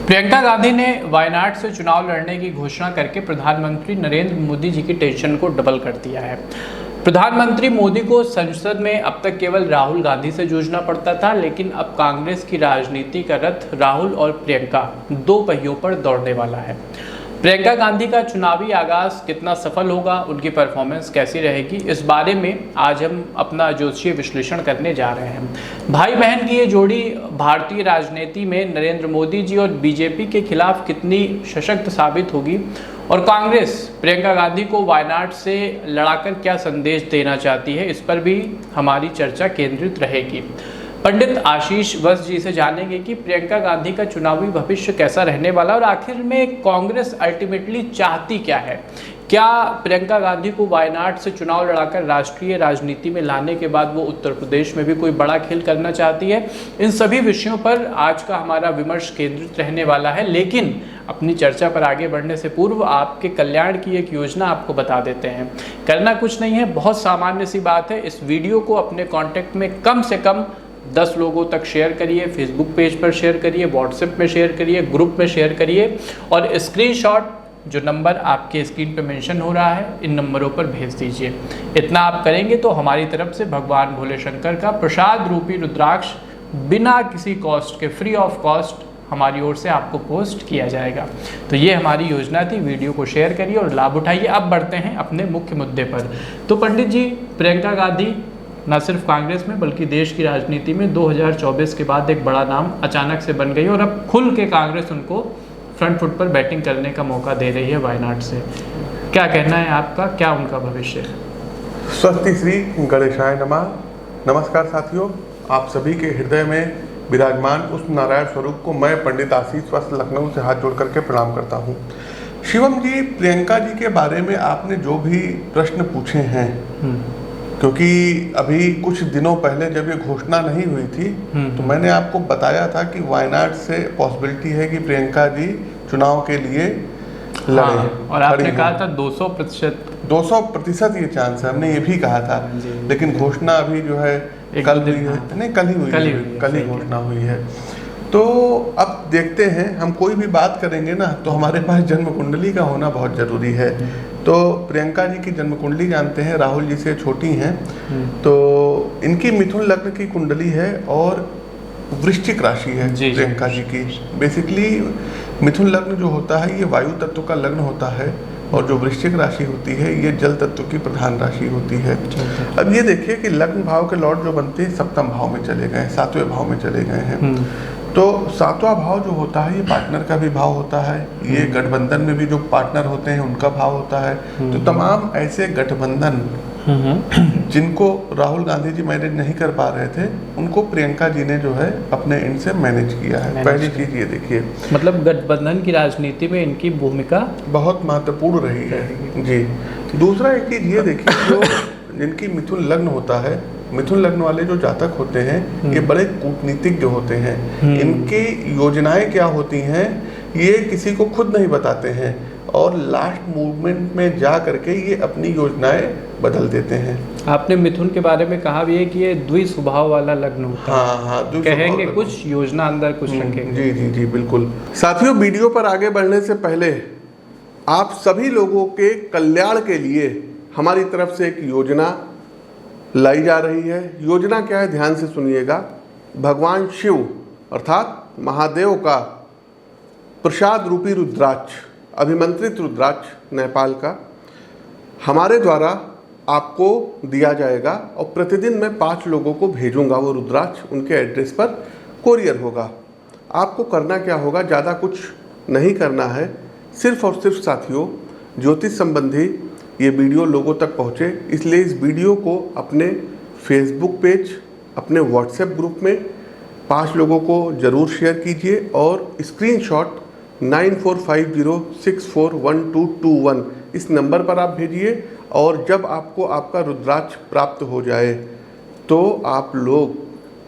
प्रियंका गांधी ने वायनाड से चुनाव लड़ने की घोषणा करके प्रधानमंत्री नरेंद्र मोदी जी की टेंशन को डबल कर दिया है। प्रधानमंत्री मोदी को संसद में अब तक केवल राहुल गांधी से जूझना पड़ता था, लेकिन अब कांग्रेस की राजनीति का रथ राहुल और प्रियंका दो पहियों पर दौड़ने वाला है। प्रियंका गांधी का चुनावी आगाज कितना सफल होगा, उनकी परफॉर्मेंस कैसी रहेगी, इस बारे में आज हम अपना ज्योतिषीय विश्लेषण करने जा रहे हैं। भाई बहन की ये जोड़ी भारतीय राजनीति में नरेंद्र मोदी जी और बीजेपी के खिलाफ कितनी सशक्त साबित होगी और कांग्रेस प्रियंका गांधी को वायनाड से लड़ाकर क्या संदेश देना चाहती है, इस पर भी हमारी चर्चा केंद्रित रहेगी। पंडित आशीष वत्स जी से जानेंगे कि प्रियंका गांधी का चुनावी भविष्य कैसा रहने वाला और आखिर में कांग्रेस अल्टीमेटली चाहती क्या है। क्या प्रियंका गांधी को वायनाड से चुनाव लड़ाकर राष्ट्रीय राजनीति में लाने के बाद वो उत्तर प्रदेश में भी कोई बड़ा खेल करना चाहती है। इन सभी विषयों पर आज का हमारा विमर्श केंद्रित रहने वाला है, लेकिन अपनी चर्चा पर आगे बढ़ने से पूर्व आपके कल्याण की एक योजना आपको बता देते हैं। करना कुछ नहीं है, बहुत सामान्य सी बात है। इस वीडियो को अपने कॉन्टेक्ट में कम से कम 10 लोगों तक शेयर करिए, फेसबुक पेज पर शेयर करिए, व्हाट्सएप में शेयर करिए, ग्रुप में शेयर करिए और स्क्रीनशॉट जो नंबर आपके स्क्रीन पे मेंशन हो रहा है इन नंबरों पर भेज दीजिए। इतना आप करेंगे तो हमारी तरफ से भगवान भोले शंकर का प्रसाद रूपी रुद्राक्ष बिना किसी कॉस्ट के, फ्री ऑफ कॉस्ट हमारी ओर से आपको पोस्ट किया जाएगा। तो ये हमारी योजना थी, वीडियो को शेयर करिए और लाभ उठाइए। अब बढ़ते हैं अपने मुख्य मुद्दे पर। तो पंडित जी, प्रियंका गांधी न सिर्फ कांग्रेस में बल्कि देश की राजनीति में 2024 के बाद एक बड़ा नाम अचानक से बन गई और अब खुल के कांग्रेस उनको फ्रंट फुट पर बैटिंग करने का मौका दे रही है वायनाड से। क्या कहना है आपका, क्या उनका भविष्य है? स्वस्ति श्री गणेशाय नमः। नमस्कार साथियों, आप सभी के हृदय में विराजमान उस नारायण स्वरूप को मैं पंडित आशीष वत्स लखनऊ से हाथ जोड़ करके प्रणाम करता हूँ। शिवम जी, प्रियंका जी के बारे में आपने जो भी प्रश्न पूछे हैं, क्योंकि अभी कुछ दिनों पहले जब ये घोषणा नहीं हुई थी तो मैंने आपको बताया था कि वायनाड से पॉसिबिलिटी है कि प्रियंका जी चुनाव के लिए लड़े। और आपने कहा था 200% ये चांस है, हमने ये भी कहा था। लेकिन घोषणा अभी जो है कल हुई है, नहीं कल ही घोषणा हुई है। तो अब देखते हैं, हम कोई भी बात करेंगे ना तो हमारे पास जन्म कुंडली का होना बहुत ज़रूरी है। तो प्रियंका जी की जन्म कुंडली जानते हैं, राहुल जी से छोटी हैं। तो इनकी मिथुन लग्न की कुंडली है और वृश्चिक राशि है प्रियंका जी की। बेसिकली मिथुन लग्न जो होता है ये वायु तत्व का लग्न होता है और जो वृश्चिक राशि होती है ये जल तत्व की प्रधान राशि होती है। अब ये देखिए कि लग्न भाव के लॉर्ड जो बनते हैं सप्तम भाव में चले गए, 7वें भाव में चले गए हैं। तो 7वां भाव जो होता है ये पार्टनर का भी भाव होता है, ये गठबंधन में भी जो पार्टनर होते हैं उनका भाव होता है। तो तमाम ऐसे गठबंधन जिनको राहुल गांधी जी मैनेज नहीं कर पा रहे थे उनको प्रियंका जी ने जो है अपने एंड से मैनेज किया है। पहली चीज ये देखिए, मतलब गठबंधन की राजनीति में इनकी भूमिका बहुत महत्वपूर्ण रही है जी। दूसरा एक चीज ये देखिए, जो जिनकी मिथुन लग्न होता है, मिथुन लग्न वाले जो जातक होते हैं ये बड़े कूटनीतिज्ञ होते हैं। इनकी योजनाएं क्या होती हैं ये किसी को खुद नहीं बताते हैं और लास्ट मूवमेंट में जा करके ये अपनी योजनाएं बदल देते हैं। आपने मिथुन के बारे में कहा भी है कि ये द्वि स्वभाव वाला लग्न होता है। हाँ, कहेंगे कुछ, योजना अंदर कुछ रखेंगे। जी बिल्कुल। साथियों, वीडियो पर आगे बढ़ने से पहले आप सभी लोगों के कल्याण के लिए हमारी तरफ से एक योजना लाई जा रही है। योजना क्या है, ध्यान से सुनिएगा। भगवान शिव अर्थात महादेव का प्रसाद रूपी रुद्राक्ष, अभिमंत्रित रुद्राक्ष नेपाल का, हमारे द्वारा आपको दिया जाएगा और प्रतिदिन मैं 5 लोगों को भेजूंगा। वो रुद्राक्ष उनके एड्रेस पर कोरियर होगा। आपको करना क्या होगा, ज़्यादा कुछ नहीं करना है, सिर्फ और सिर्फ साथियों ज्योतिष संबंधी ये वीडियो लोगों तक पहुँचे, इसलिए इस वीडियो को अपने फेसबुक पेज, अपने व्हाट्सएप ग्रुप में 5 लोगों को ज़रूर शेयर कीजिए और स्क्रीनशॉट 9450641221 इस नंबर पर आप भेजिए। और जब आपको आपका रुद्राक्ष प्राप्त हो जाए तो आप लोग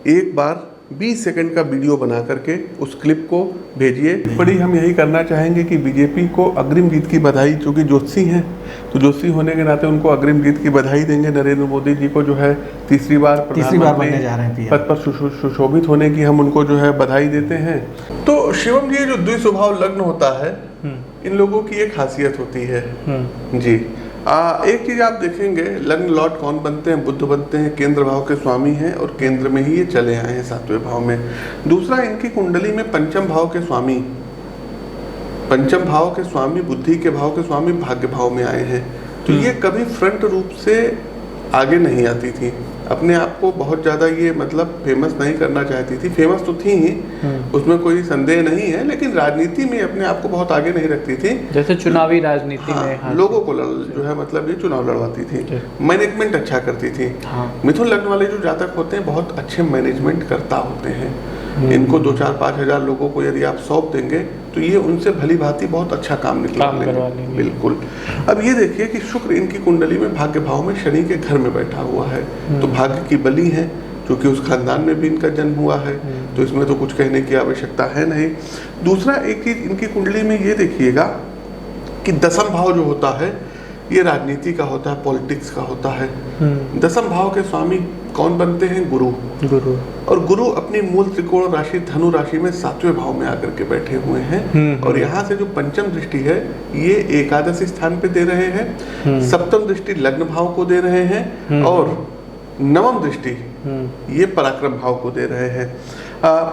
एक बार 20 सेकंड का वीडियो बना करके उस क्लिप को भेजिए। बड़ी हम यही करना चाहेंगे कि बीजेपी को अग्रिम जीत की बधाई, चूँकि जोशी हैं तो जोशी होने के नाते उनको अग्रिम जीत की बधाई देंगे। नरेंद्र मोदी जी को जो है तीसरी बार बनने जा रहे हैं पद पर सुशोभित होने की हम उनको जो है बधाई देते हैं। तो शिवम जी, जो द्विस्वभाव लग्न होता है इन लोगों की एक खासियत होती है जी। एक चीज आप देखेंगे, लग्न लॉर्ड कौन बनते हैं? बुध बनते हैं, केंद्र भाव के स्वामी हैं और केंद्र में ही ये चले आए हैं 7वें भाव में। दूसरा, इनकी कुंडली में पंचम भाव के स्वामी बुद्धि के भाव के स्वामी भाग्य भाव में आए हैं। तो ये कभी फ्रंट रूप से आगे नहीं आती थी, अपने आप को बहुत ज्यादा ये मतलब फेमस नहीं करना चाहती थी। फेमस तो थी ही, उसमें कोई संदेह नहीं है, लेकिन राजनीति में अपने आप को बहुत आगे नहीं रखती थी। जैसे चुनावी राजनीति में लोगों को जो है मतलब ये चुनाव लड़वाती थी, मैनेजमेंट अच्छा करती थी। मिथुन लग्न वाले जो जातक होते हैं बहुत अच्छे मैनेजमेंट करता होते हैं। इनको 2-4-5 हजार लोगों को यदि आप सौंप देंगे तो ये उनसे भली भांति बहुत अच्छा काम निकलवा लेंगे। बिल्कुल। अब ये देखिए कि शुक्र इनकी कुंडली में भाग्य भाव में शनि के घर में बैठा हुआ है, तो भाग्य की बली है, क्योंकि उस खानदान में भी इनका जन्म हुआ है, तो इसमें तो कुछ कहने की आवश्यकता है नहीं। दूसरा, एक चीज इनकी कुंडली में ये देखिएगा कि दसम भाव जो होता है ये राजनीति का होता है, पॉलिटिक्स का होता है। दसम भाव के स्वामी कौन बनते हैं? गुरु। और गुरु अपनी मूल त्रिकोण राशि धनु राशि में 7वें भाव में आकर के बैठे हुए हैं। और यहाँ से जो पंचम दृष्टि है ये एकादश स्थान पे दे रहे हैं, सप्तम दृष्टि लग्न भाव को दे रहे हैं, और नवम दृष्टि ये पराक्रम भाव को दे रहे हैं।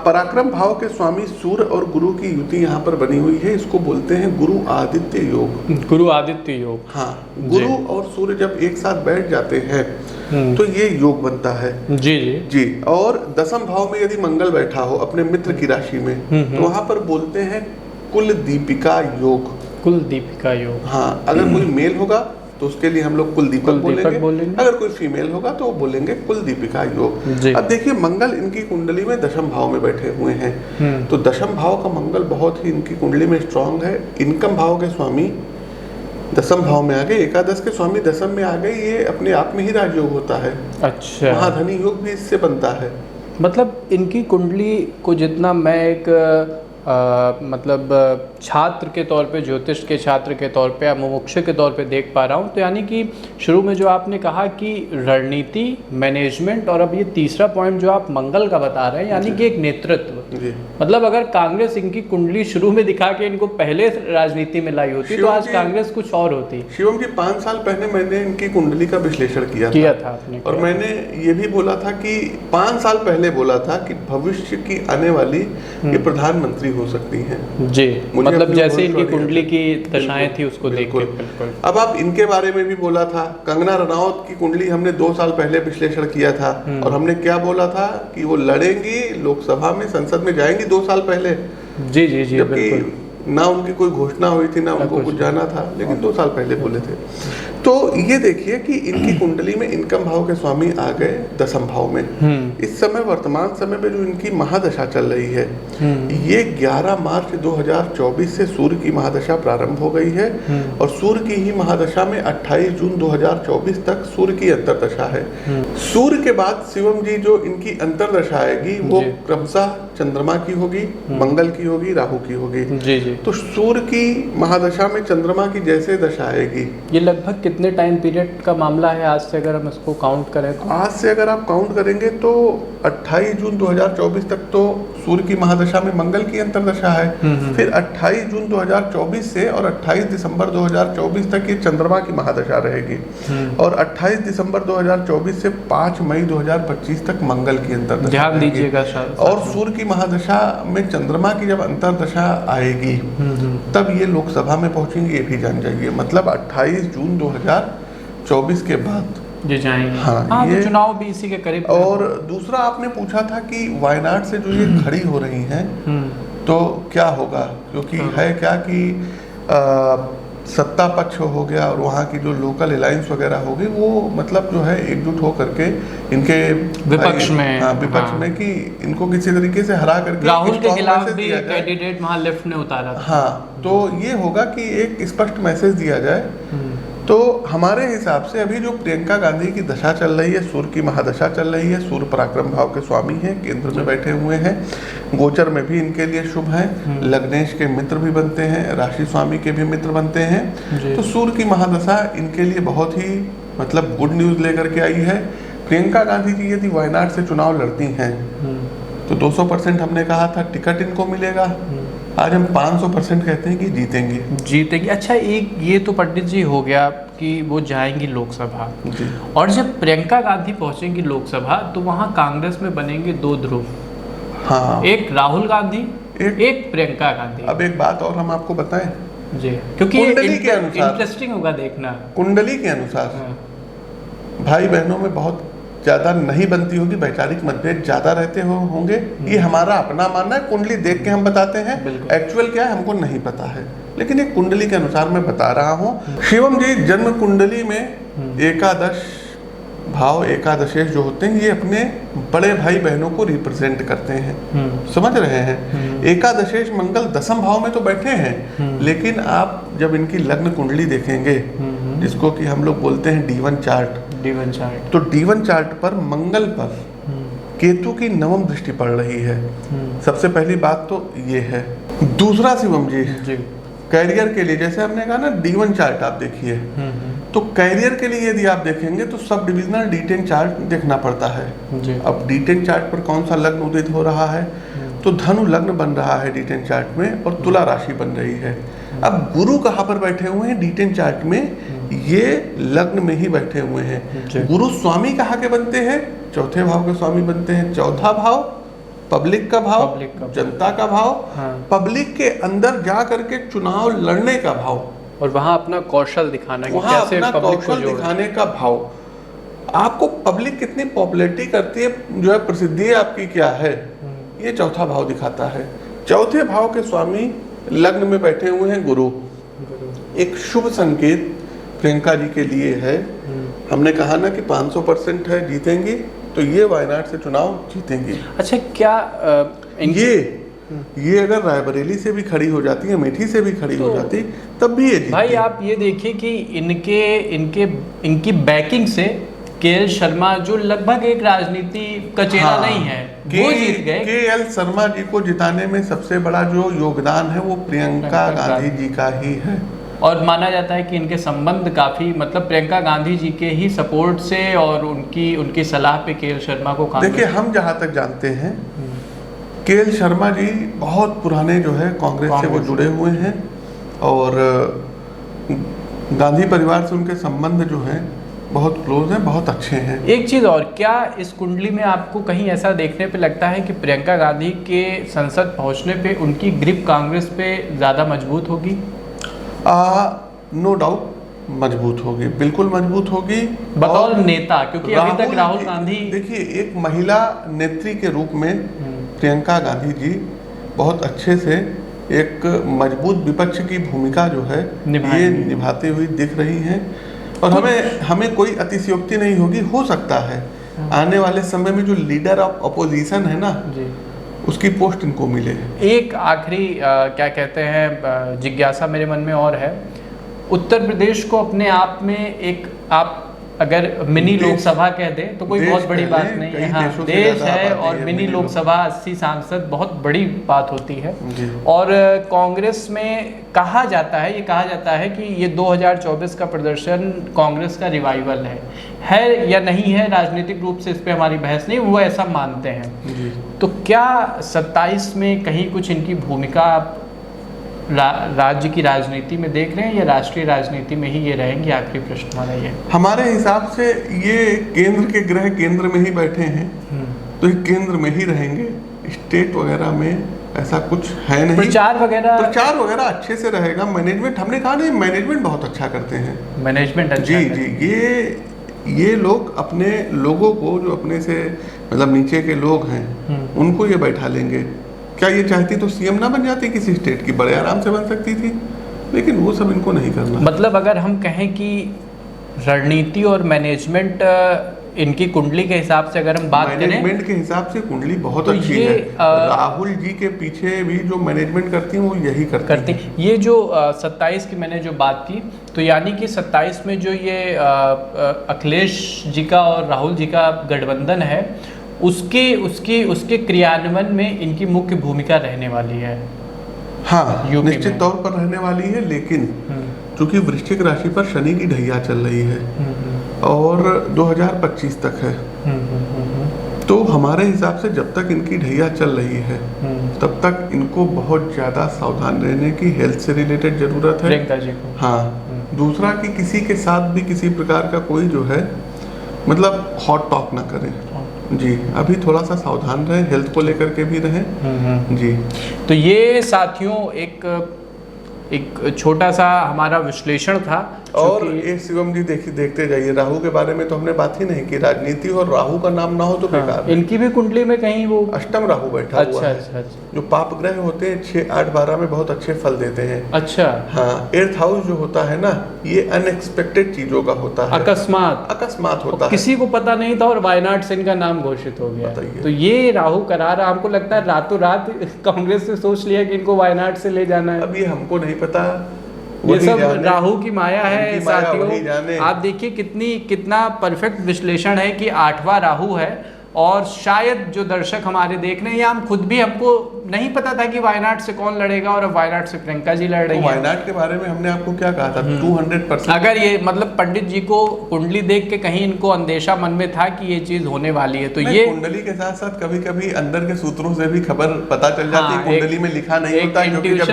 पराक्रम भाव के स्वामी सूर्य और गुरु की युति यहाँ पर बनी हुई है, इसको बोलते हैं गुरु आदित्य योग। गुरु आदित्य योग, हाँ। गुरु और सूर्य जब एक साथ बैठ जाते हैं तो ये योग बनता है। जी। और दसम भाव में यदि मंगल बैठा हो अपने मित्र की राशि में तो वहां पर बोलते हैं कुल दीपिका योग। कुल दीपिका योग, हाँ। अगर कोई मेल होगा तो उसके लिए हम लोग कुल दीपक बोलेंगे। अगर कोई फीमेल होगा तो वो बोलेंगे कुल दीपिका योग। अब देखिए, मंगल इनकी कुंडली में दशम भाव में बैठे हुए हैं, तो दशम भाव का मंगल बहुत ही इनकी कुंडली में स्ट्रांग है। इनकम भाव के स्वामी दसम भाव में आ गए, एकादश के स्वामी दसम में आ गए, ये अपने आप में ही राजयोग होता है। अच्छा। महाधनी योग भी इससे बनता है। मतलब इनकी कुंडली को जितना मैं एक मतलब छात्र के तौर पे, ज्योतिष के छात्र के तौर पे या मुमुक्षु के तौर पे देख पा रहा हूँ, तो यानी कि शुरू में जो आपने कहा कि रणनीति, मैनेजमेंट, और अब ये तीसरा पॉइंट जो आप मंगल का बता रहे हैं, यानी कि एक नेतृत्व। मतलब अगर कांग्रेस इनकी कुंडली शुरू में दिखा के इनको पहले राजनीति में लाई होती तो आज कांग्रेस कुछ और होती। शिवम जी, 5 साल पहले मैंने इनकी कुंडली का विश्लेषण किया था आपने, और मैंने ये भी बोला था कि 5 साल पहले बोला था कि भविष्य की आने वाली ये प्रधानमंत्री हो सकती हैं। जी, मतलब जैसे इनकी कुंडली की दशाएं थी उसको देख के। बिल्कुल। अब आप इनके बारे में भी बोला था, कंगना रनौत की कुंडली हमने 2 साल पहले विश्लेषण किया था, और हमने क्या बोला था कि वो लड़ेंगी लोकसभा में, संसद में जाएंगी 2 साल पहले। जी जी जी, बिल्कुल। ना उनकी कोई घोषणा हुई थी, ना उनको कुछ जाना था, लेकिन 2 साल पहले बोले थे। तो ये देखिए कि इनकी कुंडली में इनकम भाव के स्वामी आ गए दसम भाव में। इस समय वर्तमान समय में जो इनकी महादशा चल रही है ये 11 मार्च 2024 से सूर्य की महादशा प्रारंभ हो गई है, और सूर्य की ही महादशा में 28 जून 2024 तक सूर्य की अंतरदशा है। सूर्य के बाद शिवम जी जो इनकी अंतरदशा आएगी वो क्रमशः चंद्रमा की होगी, मंगल की होगी, राहु की होगी। जी जी। तो सूर्य की महादशा में चंद्रमा की जैसे दशा आएगी, ये लगभग कितने टाइम पीरियड का मामला है आज से अगर हम इसको काउंट करें तो? आज से अगर आप काउंट करेंगे तो 28 जून 2024 तक तो सूर्य की महादशा में मंगल की अंतरदशा है। फिर 28 जून 2024 से और 28 दिसंबर 2024 तक ये चंद्रमा की महादशा रहेगी, और 28 दिसंबर 2024 से 5 मई 2025 तक मंगल की अंतरदशा। ध्यान दीजिएगा। और सूर्य की महादशा में चंद्रमा की जब अंतरदशा आएगी तब ये लोकसभा में पहुंचेंगे, ये भी जान जाइए। मतलब 28 जून 2024 के बाद ये जाएंगे। हाँ, ये तो चुनाव भी इसी के करीब। और दूसरा आपने पूछा था कि वायनाड से जो ये खड़ी हो रही हैं तो क्या होगा, क्योंकि है क्या कि सत्ता पक्ष हो गया और वहाँ की जो लोकल अलायंस वगैरह होगी वो मतलब जो है एकजुट हो करके इनके विपक्ष में, विपक्ष में कि इनको किसी तरीके से हरा करके राहुल के खिलाफ भी कैंडिडेट वहाँ लेफ्ट ने उतारा था। हाँ, तो ये होगा कि एक स्पष्ट मैसेज दिया जाए तो हमारे हिसाब से अभी जो प्रियंका गांधी की दशा चल रही है, सूर्य की महादशा चल रही है, सूर्य पराक्रम भाव के स्वामी हैं, केंद्र में बैठे हुए हैं, गोचर में भी इनके लिए शुभ है, लग्नेश के मित्र भी बनते हैं, राशि स्वामी के भी मित्र बनते हैं। तो सूर्य की महादशा इनके लिए बहुत ही मतलब गुड न्यूज़ लेकर के आई है। प्रियंका गांधी जी यदि वायनाड से चुनाव लड़ती हैं तो 200% हमने कहा था टिकट इनको मिलेगा, आज हम 500% कहते हैं कि जीतेंगे। अच्छा, एक ये तो पंडित जी हो गया कि वो जाएंगी लोकसभा, और जब प्रियंका गांधी पहुंचेंगी लोकसभा तो वहां कांग्रेस में बनेंगे 2 ध्रुव। हाँ, एक राहुल गांधी, एक प्रियंका गांधी। अब एक बात और हम आपको बताएं जी, क्योंकि कुंडली के अनुसार इंटरेस्टिंग होगा देखना। कुंडली के अनुसार भाई बहनों में बहुत ज्यादा नहीं बनती होगी, वैचारिक मतभेद ज्यादा रहते होंगे। ये हमारा अपना मानना है, कुंडली देख के हम बताते हैं, एक्चुअल क्या है हमको नहीं पता है, लेकिन एक कुंडली के अनुसार मैं बता रहा हूँ। शिवम जी, जन्म कुंडली में एकादश भाव, एकादशेश जो होते हैं, ये अपने बड़े भाई बहनों को रिप्रेजेंट करते हैं, समझ रहे हैं। एकादशेश मंगल 10वें भाव में तो बैठे हैं, लेकिन आप जब इनकी लग्न कुंडली देखेंगे, जिसको कि हम लोग बोलते हैं D1 चार्ट, तो D1 चार्ट पर मंगल पर केतु की 9वीं दृष्टि पड़ रही है। सबसे पहली बात तो ये है। दूसरा शिवम जी, कैरियर के लिए जैसे हमने कहा ना, D1 चार्ट आप देखिए, तो कैरियर के लिए यदि आप देखेंगे तो सब डिविजनल D10 चार्ट देखना पड़ता है। अब D10 चार्ट पर कौन सा लग्न उदित हो रहा है, तो धनु लग्न बन रहा है D10 चार्ट में, और तुला राशि बन रही है। अब गुरु कहाँ पर बैठे हुए हैं D10 चार्ट में, ये लग्न में ही बैठे हुए हैं। गुरु स्वामी कहाँ के बनते हैं, 4थे भाव के स्वामी बनते हैं। 4था भाव पब्लिक का भाव, जनता का भाव, पब्लिक के अंदर जा करके चुनाव लड़ने का भाव, और वहां अपना कौशल दिखाना, वहां अपना कौशल दिखाने का भाव। आपको पब्लिक कितनी पॉपुलैरिटी करती है, जो है प्रसिद्धि आपकी क्या है, ये 4था भाव दिखाता है। 4थे भाव के स्वामी लग्न में बैठे हुए हैं गुरु, एक शुभ संकेत प्रियंका जी के लिए है। हमने कहा ना कि 500% है जीतेंगी, तो ये वायनाड से चुनाव जीतेंगी। अच्छा, क्या ये अगर रायबरेली से भी खड़ी हो जाती है, अमेठी से भी खड़ी हो जाती, तब भी ये जीतती। भाई आप ये देखिए कि इनकी बैकिंग से KL शर्मा, जो लगभग एक राजनीति का चेहरा नहीं है, वो जीत गए। KL शर्मा जी को जिताने में सबसे बड़ा जो योगदान है वो प्रियंका गांधी जी का ही है, और माना जाता है कि इनके संबंध काफी, मतलब प्रियंका गांधी जी के ही सपोर्ट से और उनकी सलाह पे KL शर्मा को काम। देखिए, हम जहाँ तक जानते हैं KL शर्मा जी बहुत पुराने जो है कांग्रेस से वो जुड़े हुए हैं, और गांधी परिवार से उनके संबंध जो हैं बहुत क्लोज हैं, बहुत अच्छे हैं। एक चीज़ और, क्या इस कुंडली में आपको कहीं ऐसा देखने पे लगता है कि प्रियंका गांधी के संसद पहुंचने पे उनकी ग्रिप कांग्रेस पे ज़्यादा मजबूत होगी? नो डाउट मजबूत होगी, बिल्कुल मजबूत होगी बतौर नेता, क्योंकि अभी तक राहुल गांधी, देखिए, एक महिला नेत्री के रूप में प्रियंका गांधी जी बहुत अच्छे से एक मजबूत विपक्ष की भूमिका जो है ये निभाते हुए दिख रही हैं, और हमें कोई अतिशयोक्ति नहीं होगी। हो सकता है आने वाले समय में जो लीडर ऑफ अपोजिशन है ना, उसकी पोस्ट इनको मिले। एक आखिरी क्या कहते हैं जिज्ञासा मेरे मन में और है, उत्तर प्रदेश को अपने आप में एक, आप अगर मिनी लोकसभा कह दें तो कोई बहुत बड़ी बात नहीं है। हाँ, देश है और मिनी लोकसभा 80 सांसद बहुत बड़ी बात होती है। और कांग्रेस में कहा जाता है, ये कहा जाता है कि ये 2024 का प्रदर्शन कांग्रेस का रिवाइवल है या नहीं है, राजनीतिक रूप से इस पे हमारी बहस नहीं, वो ऐसा मानते हैं। तो क्या 27 में कहीं कुछ इनकी भूमिका आप राज्य की राजनीति में देख रहे हैं, या राष्ट्रीय राजनीति में ही ये रहेंगे? आखिरी प्रश्न हमारा ये। हमारे हिसाब से ये केंद्र के ग्रह केंद्र में ही बैठे हैं, तो ये केंद्र में ही रहेंगे। स्टेट वगैरह में ऐसा कुछ है नहीं। प्रचार वगैरह अच्छे से रहेगा। मैनेजमेंट, हमने कहा नहीं, मैनेजमेंट बहुत अच्छा करते हैं। मैनेजमेंट अच्छा जी, ये लोग अपने लोगों को, जो अपने से मतलब नीचे के लोग हैं, उनको ये बैठा लेंगे। क्या ये चाहती तो सीएम ना बन जाती किसी स्टेट की, बड़े आराम से बन सकती थी, लेकिन वो सब इनको नहीं करना। मतलब अगर हम कहें कि रणनीति और मैनेजमेंट इनकी कुंडली के हिसाब से अगर हम बात करें, मैनेजमेंट के हिसाब से कुंडली बहुत तो अच्छी है। राहुल जी के पीछे भी जो मैनेजमेंट करती है वो यही करती है। ये जो 27 की मैंने जो बात की, तो यानी कि 27 में जो ये अखिलेश जी का और राहुल जी का गठबंधन है, उसके क्रियान्वयन में इनकी मुख्य भूमिका रहने वाली है। हाँ, निश्चित तौर पर रहने वाली है, लेकिन चूंकि वृश्चिक राशि पर शनि की ढैया चल रही है और 2025 तक है, तो हमारे हिसाब से जब तक इनकी ढैया चल रही है तब तक इनको बहुत ज्यादा सावधान रहने की हेल्थ से रिलेटेड जरूरत है। प्रियंका जी को। हाँ, दूसरा कि किसी के साथ भी किसी प्रकार का कोई जो है मतलब हॉट टॉक ना करें जी। अभी थोड़ा सा सावधान रहें, हेल्थ को लेकर के भी रहें जी। तो ये साथियों एक छोटा सा हमारा विश्लेषण था। और ये शिवम जी देखते जाइए, राहु के बारे में तो हमने बात ही नहीं की। राजनीति और राहु का नाम ना हो तो बेकार है। इनकी भी कुंडली में कहीं वो अष्टम राहु बैठा हुआ है। अच्छा। जो पाप ग्रह होते हैं 6, 8, 12 में बहुत अच्छे फल देते हैं। अच्छा। हाँ, 8th हाउस जो होता है ना, ये अनएक्सपेक्टेड चीजों का होता है, अकस्मात होता है। किसी को पता नहीं था और वायनाड से इनका नाम घोषित हो गया। तो ये राहु करा रहा, हमको लगता है रातों रात कांग्रेस ने सोच लिया कि इनको वायनाड से ले जाना है। अब ये हमको नहीं पता, ये सब राहु की माया है साथियों। आप देखिए कितना परफेक्ट विश्लेषण है कि 8वां राहु है, और शायद जो दर्शक हमारे देख रहे हैं, या हम खुद भी, हमको नहीं पता था कि वायनाड से कौन लड़ेगा, और अब वायनाड से प्रियंका जी लड़ रही है। वायनाड के बारे में हमने आपको क्या कहा था, 200%। अगर ये मतलब पंडित जी को कुंडली देख के कहीं इनको अंदेशा मन में था कि ये चीज होने वाली है, तो ये कुंडली के साथ साथ कभी कभी अंदर के सूत्रों से भी खबर पता चल जाती है। कुंडली में लिखा नहीं होता, क्योंकि जब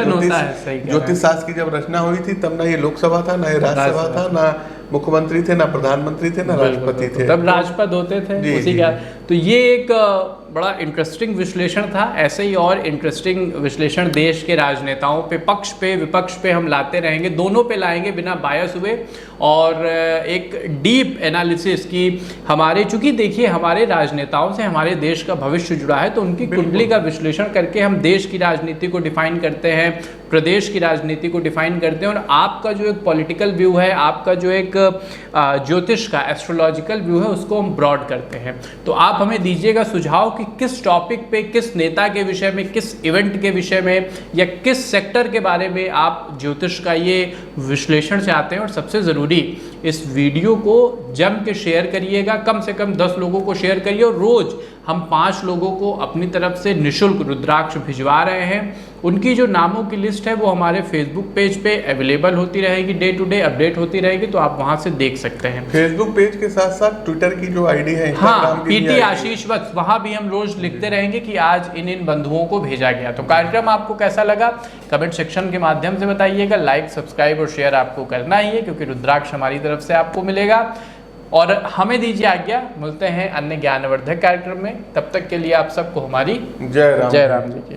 ज्योतिष शास्त्र की जब रचना हुई थी तब ना ये लोकसभा था, ना ये राज्यसभा था, ना मुख्यमंत्री थे, ना प्रधानमंत्री थे, ना राष्ट्रपति थे, तब राजपद होते थे उसी का। तो ये एक बड़ा इंटरेस्टिंग विश्लेषण था। ऐसे ही और इंटरेस्टिंग विश्लेषण देश के राजनेताओं पे, पक्ष पे विपक्ष पे हम लाते रहेंगे, दोनों पे लाएंगे बिना बायस हुए, और एक डीप एनालिसिस की हमारे, चूंकि देखिए हमारे राजनेताओं से हमारे देश का भविष्य जुड़ा है, तो उनकी कुंडली का विश्लेषण करके हम देश की राजनीति को डिफाइन करते हैं, प्रदेश की राजनीति को डिफाइन करते हैं, और आपका जो एक पॉलिटिकल व्यू है, आपका जो एक ज्योतिष का एस्ट्रोलॉजिकल व्यू है, उसको हम ब्रॉड करते हैं। तो आप हमें दीजिएगा सुझाव कि किस टॉपिक पे, किस नेता के विषय में, किस इवेंट के विषय में, या किस सेक्टर के बारे में आप ज्योतिष का ये विश्लेषण चाहते हैं। और सबसे ज़रूरी, इस वीडियो को जम के शेयर करिएगा, कम से कम 10 लोगों को शेयर करिए, और रोज़ हम 5 लोगों को अपनी तरफ से निःशुल्क रुद्राक्ष भिजवा रहे हैं। उनकी जो नामों की लिस्ट है वो हमारे फेसबुक पेज पे अवेलेबल होती रहेगी, डे टू डे अपडेट होती रहेगी, तो आप वहां से देख सकते हैं। फेसबुक पेज के साथ साथ ट्विटर की जो आईडी है, हाँ, पीटी आशीष वत्स, वहां भी हम रोज लिखते रहेंगे कि आज इन बंधुओं को भेजा गया। तो कार्यक्रम आपको कैसा लगा कमेंट सेक्शन के माध्यम से बताइएगा। लाइक, सब्सक्राइब और शेयर आपको करना ही है, क्योंकि रुद्राक्ष हमारी तरफ से आपको मिलेगा। और हमें दीजिए आज्ञा, मिलते हैं अन्य ज्ञानवर्धक कार्यक्रम में। तब तक के लिए आप सबको हमारी जय राम जी की।